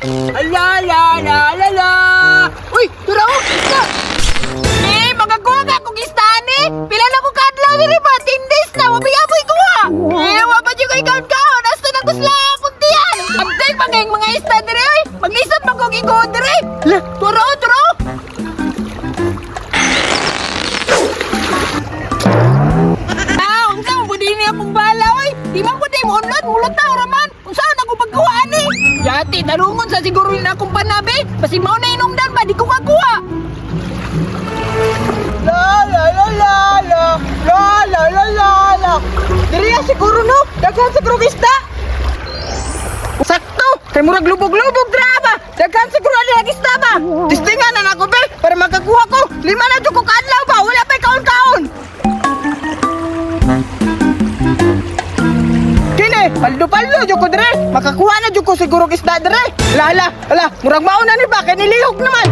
Ala, la, la, la, la. Uy, turaw, isda. Magakuha ka kung istaan Pila na ko kadlaw diri ba? 10 days na, wabiyaboy ko ha. Wapa dyan ko ikaw-kaon. Hasta na kusla akong tiyan. Abday pa ngayong mga isda diri, oy. Maglisod pa kong ikaw diri. Lah, turaw, turaw. Unsa mo pwede niya akong bala, oy. Di man pwede mo unlad, mulot na oraman. Unsa na ko pagkuhaan Yati, talungon sa siguro na akong panabi. Basi mao na inungdan ba, di ko kakuha. La la la la la la la la la la. Diriya siguro no, daghan siguro isda. Sakto, kay murag lubog-lubog draba. Daghan siguro ang isda ba. Tistingan na nako be para makakuha ko. 5 na jud ko kadlaw ba, wala pa kaon-kaon. Kini, paldo-paldo jud ko dire. Makakuha na jud ko siguro isda dire. Ala, murag mauna ni ba kay nilihok naman.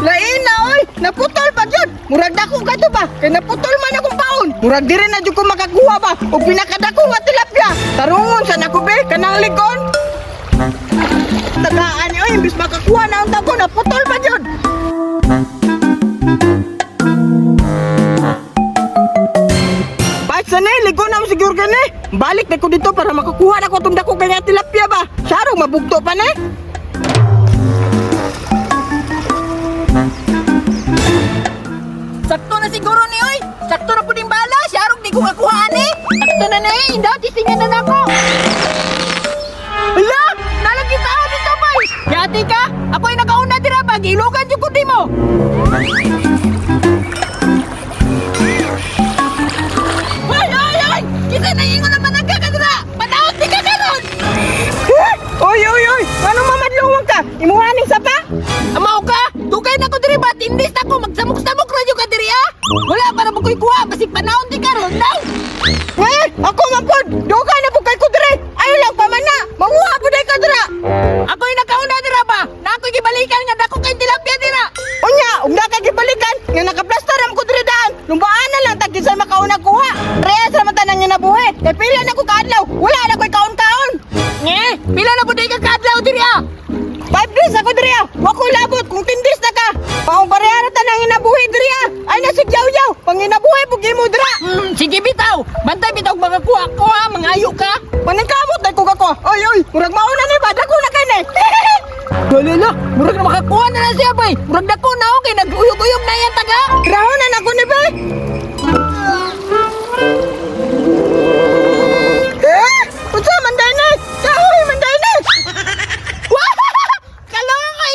Lain na oy, naputol pa jud. Murag dako ka to ba? Kay naputol man akong paon. Murag dire na jud ko makakuha ba og pinakadako nga tilapia. Tarungon sa nako be kanang ligon. Tagaan oy, imbis makakuha na ang dako naputol pa jud. Bait sa ni, ligon na mo siguro gani. Balik na ko dito para makakuha na ko itong dako kaya tilapia ba. Sarong mabugto pa ni. Sakto na siguro ni oy. Sakto na po din bala. Siyarong di ko kakuhaan Sakto na na Indaw, tisingan na ako. Hala! Nalagi tao dito bay. Yati ka? Ako'y nakauna dira ba? Gilugan yung kundi mo. Ay! Kisa na yung naman nagkakadira. Panaot di ka ganun. Oy! Ano mamadluwang ka? Imuhanin sa pa? Amaw ka? Dugay na ko diri ba? Tindis na ko. Magsamok-samok radyo ka diri ha? Wala para mo ko'y kuha. Basig panahon di ka ron daw. Ako mapod. Dugay na po kay ko diri. Ayaw lang pa man na. Manguha po day ka dira. Ako'y nakauna dira ba? Na ako'y gibalikan nga dako kay tilapia dira. Unya, ugda kay gibalikan. Nga nakaplastaram ko diri daan. Lumbaan na lang tagin sa makauna kuha. Reya sa mata nang nga nabuhi. Kay pila na ko kaadlaw. Wala na ko'y kaon-kaon. Pila na po day ka kaadlaw diri ha? 5 days ako diri ah. Wako labot kung 10 days na ka. Paong parehara tanang inabuhi diri ah. Ay nasigyaw-yaw. Pang inabuhi pug imo dira. Sige bitaw. Bantay bitaw mga kuha ko ha. Mangayo ka. Paningkamot dai ko kako. Oy. Murag mauna ni ba dako na kay ni. Lala. Murag na makakuha na na siya bay. Murag dako na okay naguyog-uyog na yan taga. Rahonan ako ni bay. Unsa man dai ni? Kahoy man dai ni.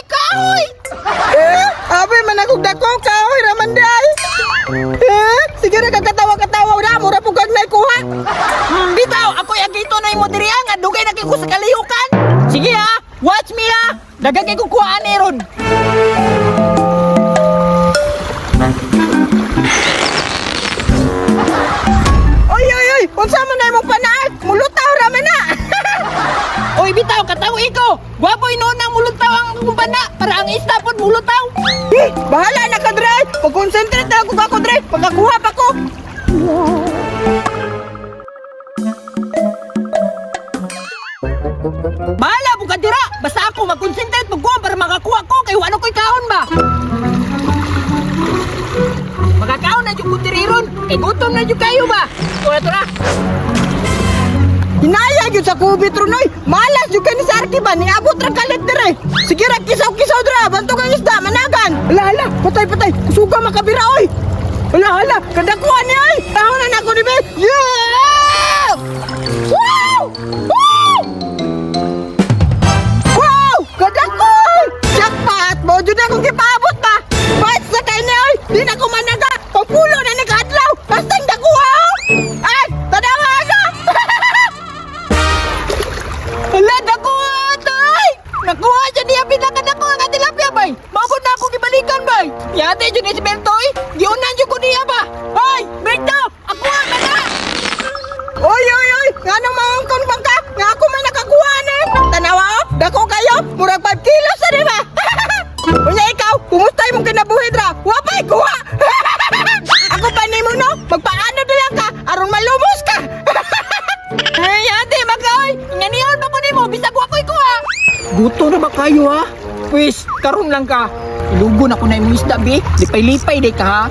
Kahoy! Abi man akong dako kahoy raman day. Sige ra kagatawa-katawa na mura pug kag nay kuha. Bitaw, ako agito na imo diri nga dugay na kay ko sa kaliyukan. Sige ha, watch me ha. Dagan kay ko kuha ani ron. Oy, unsa man na imong panaat? Mulutaw raman na. Oy bitaw, katawo ikaw. Gwapo inunang mulutaw ang kumpana para ang isda pod mulutaw. Bahala na ka dre. Pag-concentrate na ako dre. Pagkakuha pa ko. Bahala mo ka dira. Basta ako mag-concentrate magkuha para makakuha ko. Kaya wala ko'y kahon ba? Magkakaon na yung kutiriron. Kaya gutom na yung kayo ba? Tura. Hinaya yun sa kubit runoy. Malas yun ka ni Sarki ba? Niabot ra kalit dire. Sige ra, kisaw-kisaw dira. Banto kang isda, managan. Ala, patay. Kusuga makabira oy. Ala, kadakuan niya oy. Tahonan ako ni Bel. Yeah! Wow! Kadakuan! Jackpot! Mawajud na akong kipaabot ba? Bait sa kayo niya oy. Di na ko managa. Pagpulo na nag-adlaw. Basta yung dakuha oh. Ay, tadawa ka. Hala, nakuha, tay! Nakuha siya niya pinakadako ang tilapia, bay! Maabot na akong ibalikan, bay! Yate, dyan si Bertoy! Giunan dyan ko niya ba? Hoy! Berto! Ako ka na! Oy! Nga nang mangangkon bang ka? Nga ako man nakakuha na Tanawa, oh! Dako kayo! Murag 5 kilos na ba? Unya ikaw! Kumustay mong kinabuhi, dra! Wapay, kuha! Ako pa ni mo, no? Magpaano doon ka? Aron malumos ka! Gusto na ba kayo ha? Pwes, karon lang ka. Ilugon ako na imong isda, be. Lipay-lipay day ka ha.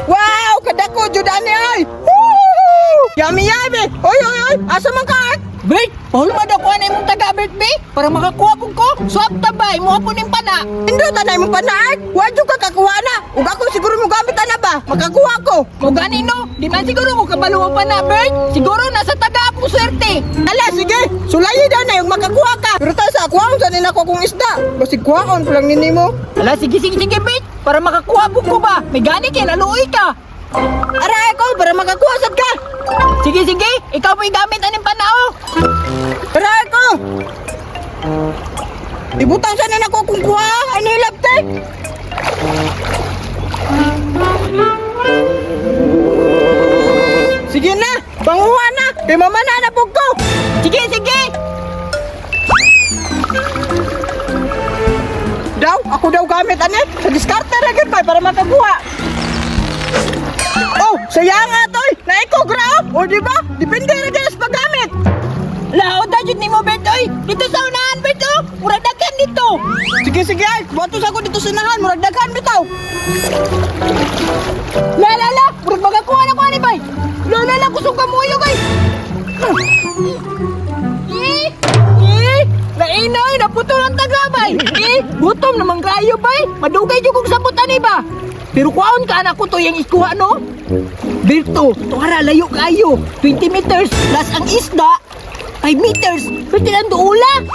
Wow! Kadako, Judani ay! Woo! Yummy, yummy! Oy, oy, oy! Asa man ka? Bert, pahulma daw ko na imong taga-Bert, be. Para makakuha po ko. Swap tabay, mo po ning pana. Hindi tanay mong pana, ay. Wadyo ka kakuha na. Ug ako siguro mo gamit na ba? Makakuha ko. O gani no? Di man siguro mo kabalo pa na, Bert. Siguro nasa taga po swerte. Ala, sige. Sulayi daw na yung makakuha ka. Pero tayo sa akuhaon, sanin ako kung isda. Basig kuhaon ko lang nini mo. Ala, sige, sige, sige, Bert. Para makakuha po ko ba? May gani kay naluoy ka. Aray ko, para makakuha sad ka. Sige, sige. Ikaw po'y gamit aning panao. Aray ko. Ibutang sana na ko kung kuha. Ano yung laptek? Sige na. Panguha na. Di mamana na po ko. Sige, sige. Daw, ako daw gamit ane. Sa discarter agad pa para makakuha. Oh, sayang nga toy. Naiko grao. O di ba? Depende ra gyud sa paggamit. Lao dajud nimo Bertoy. Dito sa unahan Berto. Murag daghan dito. Sige sige ay. Buhatos ako dito sa unahan. Murag daghan bitaw. La la la. Murag magakuha na ko ani bay. La la la kusog ka muyo kay. Lainay, naputol ang tagabay. Gutom naman kayo bay. Madugay jud kog sabot ani ba? Pero kuhaon ka anak ko to yung iskuha, no? Berto, tuwara layo kayo. 20 meters plus ang isda. 5 meters. Pero tinan doula.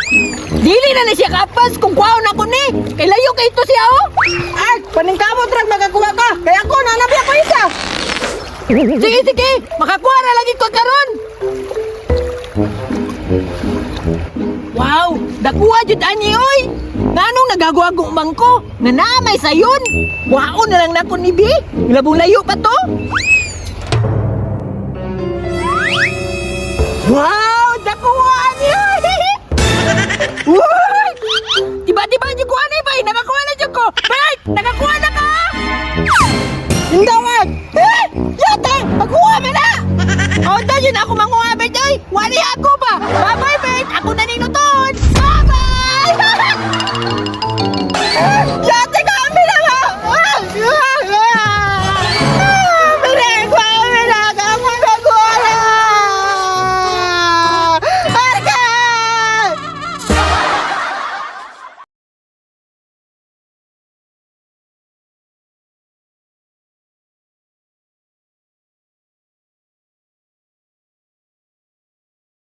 Dili na siya kapas kung kuhaon ako ni. Kay layo kay ito siya, oh. Ay, paningkamot rin makakuha ka. Kaya ako, nanabi ako isa. Sige, sige. Makakuha na lagi ko karon. Wow, dakuha jud ani oy. Nganong nagagawa-go man ko? Nanamay sayon. Waon na lang nako ni Bi. Labong layo pa to. Wow, dakuha ni oy. Uy! Tiba-tiba jud ko ani bay, nakakuha na jud ko. Bay, nakakuha na ka. Indawat. Yata, makuha mo na. O, dahil ako manguha, Bet, oy. Wali ako ba? Bye-bye, Bet. Ako na ninuton.